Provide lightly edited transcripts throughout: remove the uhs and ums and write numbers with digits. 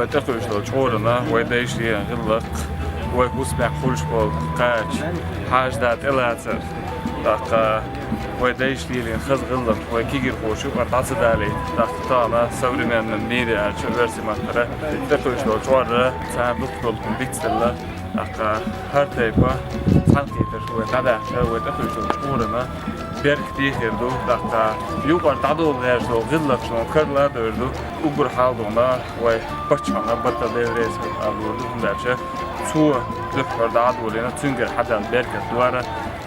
وتقوش شعورنا ودايشي غلق وبسمع خلش بول قاش حاج دات إلاتر دق ودايش لي خز غلق وكيجي خوشو وتعصد عليه دق طانا سوري من ميديا شبرسي مطرة تقوش شعورنا تعمل كلكم بيتسلا دق هر تيبا تنقيتر ونبع وتقوش شعورنا berkti herdu daqqa yuqor tadu verdu gillaq şunu kırla dördü ugur haldığında ve başçana batta devres alurdu bunlarca su lüfür dağıt olena çünkü hadan berkat duvara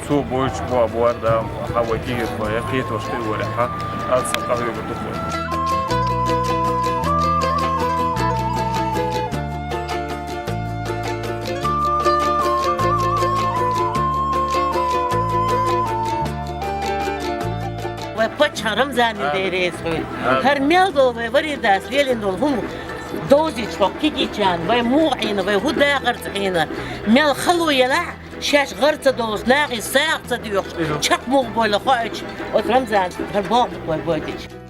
su boyuç bu arada hava giyir ve qiyet hoştu ve ha alsın kahve götürdü. Почарам занятые рейсуют. Хармел дол, варидас, лелин дол, хум دوزيش كيكي كان وي موعين وي هدا غرتعينا مال خلو يلا شاش غرت دوز لاغي ساق تديوخ شق مو بولا خايش وترمزان هربوق بوي بوديش